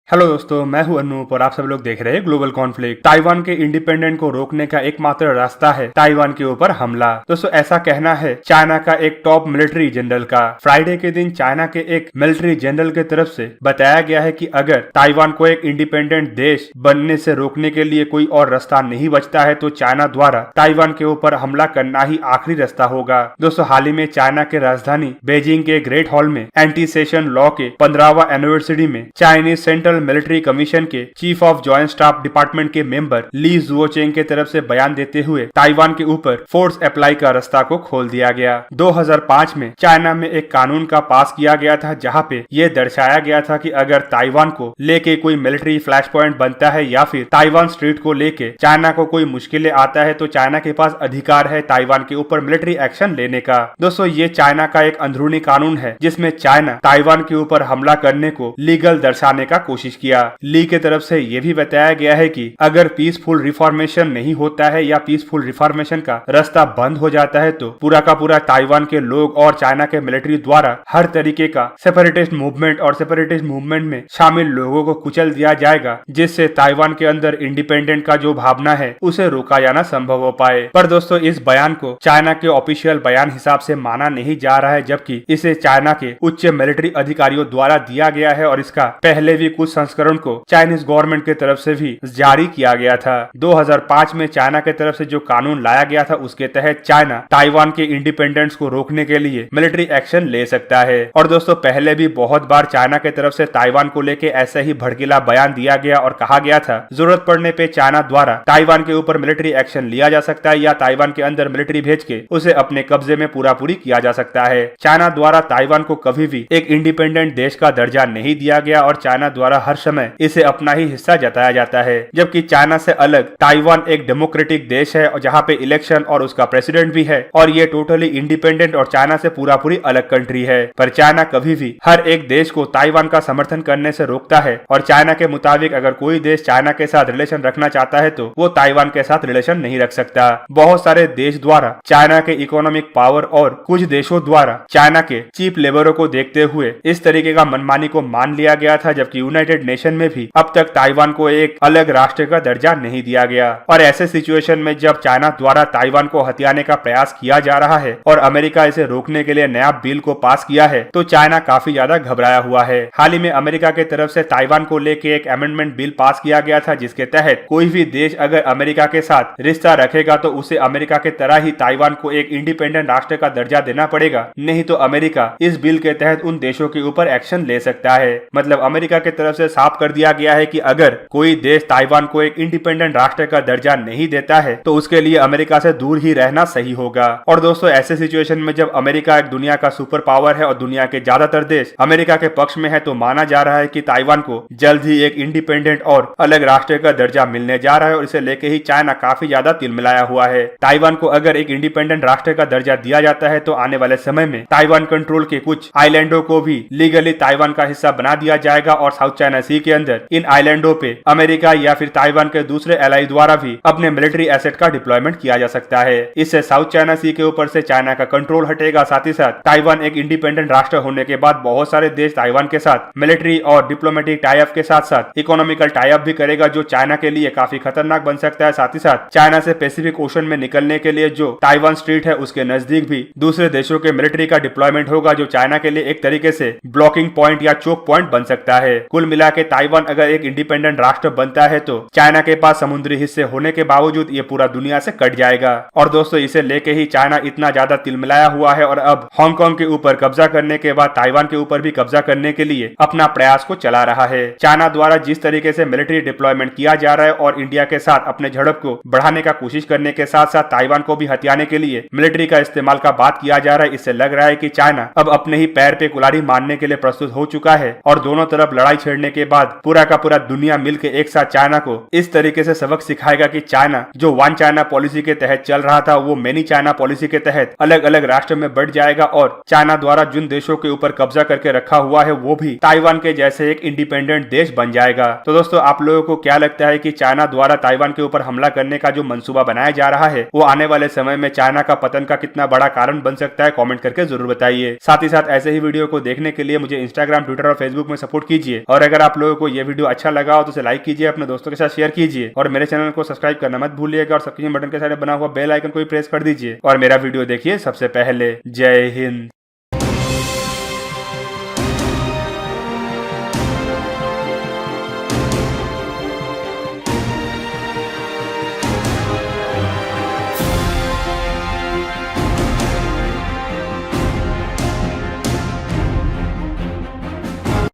Hello दोस्तों, मैं हूं अनूप और आप सब लोग देख रहे हैं ग्लोबल कॉन्फ्लिक्ट। ताइवान के इंडिपेंडेंट को रोकने का एकमात्र रास्ता है ताइवान के ऊपर हमला। दोस्तों ऐसा कहना है चाइना का एक टॉप मिलिट्री जनरल का। फ्राइडे के दिन चाइना के एक मिलिट्री जनरल की तरफ से बताया गया है कि अगर ताइवान को एक इंडिपेंडेंट देश बनने से रोकने के लिए कोई और रास्ता नहीं बचता है तो चाइना द्वारा ताइवान के ऊपर हमला करना ही आखिरी रास्ता होगा। दोस्तों हाल ही में चाइना के राजधानी बीजिंग के ग्रेट हॉल में एंटी सेशन लॉ के 15वां एनिवर्सरी में चाइनीज सेंट्रल मिलिट्री कमीशन के chief of joint staff department के मेंबर ली जुओचेंग के तरफ से बयान देते हुए ताइवान के ऊपर फोर्स अप्लाई का रास्ता को खोल दिया गया। 2005 में चाइना में एक कानून का पास किया गया था जहां पे ये दर्शाया गया था कि अगर ताइवान को लेके कोई मिलिट्री फ्लैश पॉइंट बनता है या फिर ताइवान स्ट्रीट को लेके चाइना को कोई मुश्किलें आता है तो चाइना के पास अधिकार है ताइवान के ऊपर मिलिट्री एक्शन लेने का। दोस्तों ये चाइना का एक अंदरूनी कानून है जिसमें चाइना ताइवान के ऊपर हमला करने को लीगल दर्शाने का कोशिश किया। ली के तरफ से यह भी बताया गया है कि अगर पीसफुल रिफॉर्मेशन नहीं होता है या पीसफुल रिफॉर्मेशन का रास्ता बंद हो जाता है तो पूरा का पूरा ताइवान के लोग और चाइना के मिलिट्री द्वारा हर तरीके का सेपरेटिस्ट मूवमेंट और सेपरेटिस्ट मूवमेंट में शामिल लोगों को कुचल दिया जाएगा, जिससे ताइवान के अंदर इंडिपेंडेंट का जो भावना है उसे रोका जाना संभव हो पाए। पर दोस्तों इस बयान को चाइना के ऑफिशियल बयान हिसाब से माना नहीं जा रहा है, जबकि इसे चाइना के उच्च मिलिट्री अधिकारियों द्वारा दिया गया है और इसका पहले भी कुछ संस्करण को चाइनीज गवर्नमेंट की तरफ से भी जारी किया गया था। 2005 में चाइना की तरफ से जो कानून लाया गया था उसके तहत चाइना ताइवान के इंडिपेंडेंस को रोकने के लिए मिलिट्री एक्शन ले सकता है। और दोस्तों पहले भी बहुत बार चाइना की तरफ से ताइवान को लेके ऐसा ही भड़कीला बयान दिया गया और कहा गया था जरूरत पड़ने पे चाइना द्वारा ताइवान के ऊपर मिलिट्री एक्शन लिया जा सकता है या ताइवान के अंदर मिलिट्री भेज के उसे अपने कब्जे में पूरा पूरी किया जा सकता है। चाइना द्वारा ताइवान को कभी भी एक इंडिपेंडेंट देश का दर्जा नहीं दिया गया और चाइना द्वारा हर समय इसे अपना ही हिस्सा जताया जाता है, जबकि चाइना से अलग ताइवान एक डेमोक्रेटिक देश है और जहाँ पे इलेक्शन और उसका प्रेसिडेंट भी है और ये टोटली इंडिपेंडेंट और चाइना से पूरा पूरी अलग कंट्री है। पर चाइना कभी भी हर एक देश को ताइवान का समर्थन करने से रोकता है और चाइना के मुताबिक अगर कोई देश चाइना के साथ रिलेशन रखना चाहता है तो वो ताइवान के साथ रिलेशन नहीं रख सकता। बहुत सारे देश द्वारा चाइना के इकोनॉमिक पावर और कुछ देशों द्वारा चाइना के चीप लेबरों को देखते हुए इस तरीके का मनमानी को मान लिया गया था, जबकि यूनाइटेड नेशन में भी अब तक ताइवान को एक अलग राष्ट्र का दर्जा नहीं दिया गया। और ऐसे सिचुएशन में जब चाइना द्वारा ताइवान को हथियाने का प्रयास किया जा रहा है और अमेरिका इसे रोकने के लिए नया बिल को पास किया है तो चाइना काफी ज्यादा घबराया हुआ है। हाल ही में अमेरिका की तरफ से ताइवान को लेकर एक अमेंडमेंट बिल पास किया गया था जिसके तहत कोई भी देश अगर अमेरिका के साथ रिश्ता रखेगा तो उसे अमेरिका के तरह ही ताइवान को एक इंडिपेंडेंट राष्ट्र का दर्जा देना पड़ेगा, नहीं तो अमेरिका इस बिल के तहत उन देशों के ऊपर एक्शन ले सकता है। मतलब अमेरिका की तरफ से साफ कर दिया गया है कि अगर कोई देश ताइवान को एक इंडिपेंडेंट राष्ट्र का दर्जा नहीं देता है तो उसके लिए अमेरिका से दूर ही रहना सही होगा। और दोस्तों ऐसे सिचुएशन में जब अमेरिका एक दुनिया का सुपर पावर है और दुनिया के ज्यादातर देश अमेरिका के पक्ष में है तो माना जा रहा है कि ताइवान को जल्द ही एक इंडिपेंडेंट और अलग राष्ट्र का दर्जा मिलने जा रहा है और इसे लेके ही चाइना काफी ज्यादा तिलमिलाया हुआ है। ताइवान को अगर एक इंडिपेंडेंट राष्ट्र का दर्जा दिया जाता है तो आने वाले समय में ताइवान कंट्रोल के कुछ आइलैंडों को भी लीगली ताइवान का हिस्सा बना दिया जाएगा और साउथ चाइना सी के अंदर इन आइलैंडों पे अमेरिका या फिर ताइवान के दूसरे एलाई द्वारा भी अपने मिलिट्री एसेट का डिप्लॉयमेंट किया जा सकता है। इससे साउथ चाइना सी के ऊपर से चाइना का कंट्रोल हटेगा। साथ ही साथ ताइवान एक इंडिपेंडेंट राष्ट्र होने के बाद बहुत सारे देश ताइवान के साथ मिलिट्री और डिप्लोमेटिक टाई अप के साथ साथ इकोनॉमिकल टाई अप भी करेगा जो चाइना के लिए काफी खतरनाक बन सकता है। साथ ही साथ चाइना से पैसिफिक ओशन में निकलने के लिए जो ताइवान स्ट्रीट है उसके नजदीक भी दूसरे देशों के मिलिट्री का डिप्लॉयमेंट होगा जो चाइना के लिए एक तरीके से ब्लॉकिंग पॉइंट या चोक पॉइंट बन सकता है। कुल मिला के ताइवान अगर एक इंडिपेंडेंट राष्ट्र बनता है तो चाइना के पास समुद्री हिस्से होने के बावजूद ये पूरा दुनिया से कट जाएगा। और दोस्तों इसे लेके ही चाइना इतना ज्यादा तिलमिलाया हुआ है और अब हांगकांग के ऊपर कब्जा करने के बाद ताइवान के ऊपर भी कब्जा करने के लिए अपना प्रयास को चला रहा है। चाइना द्वारा जिस तरीके से मिलिट्री डिप्लॉयमेंट किया जा रहा है और इंडिया के साथ अपने झड़प को बढ़ाने का कोशिश करने के साथ साथ ताइवान को भी हथियाने के लिए मिलिट्री का इस्तेमाल का बात किया जा रहा है, इससे लग रहा है कि चाइना अब अपने ही पैर पे कुल्हाड़ी मारने के लिए प्रस्तुत हो चुका है और दोनों तरफ लड़ाई छेड़ने के बाद पूरा का पूरा दुनिया मिलकर एक साथ चाइना को इस तरीके से सबक सिखाएगा कि चाइना जो वन चाइना पॉलिसी के तहत चल रहा था वो मेनी चाइना पॉलिसी के तहत अलग अलग राष्ट्र में बढ़ जाएगा और चाइना द्वारा जिन देशों के ऊपर कब्जा करके रखा हुआ है वो भी ताइवान के जैसे एक इंडिपेंडेंट देश बन जाएगा। तो दोस्तों आप लोगों को क्या लगता है कि चाइना द्वारा ताइवान के ऊपर हमला करने का जो मंसूबा बनाया जा रहा है वो आने वाले समय में चाइना का पतन का कितना बड़ा कारण बन सकता है? कमेंट करके जरूर बताइए। साथ ही साथ ऐसे ही वीडियो को देखने के लिए मुझे इंस्टाग्राम, ट्विटर और फेसबुक में सपोर्ट कीजिए और अगर अगर आप लोगों को ये वीडियो अच्छा लगा हो तो इसे लाइक कीजिए, अपने दोस्तों के साथ शेयर कीजिए और मेरे चैनल को सब्सक्राइब करना मत भूलिएगा और सब्सक्रिप्शन बटन के साइड में बना हुआ बेल आइकन को भी प्रेस कर दीजिए और मेरा वीडियो देखिए सबसे पहले। जय हिंद।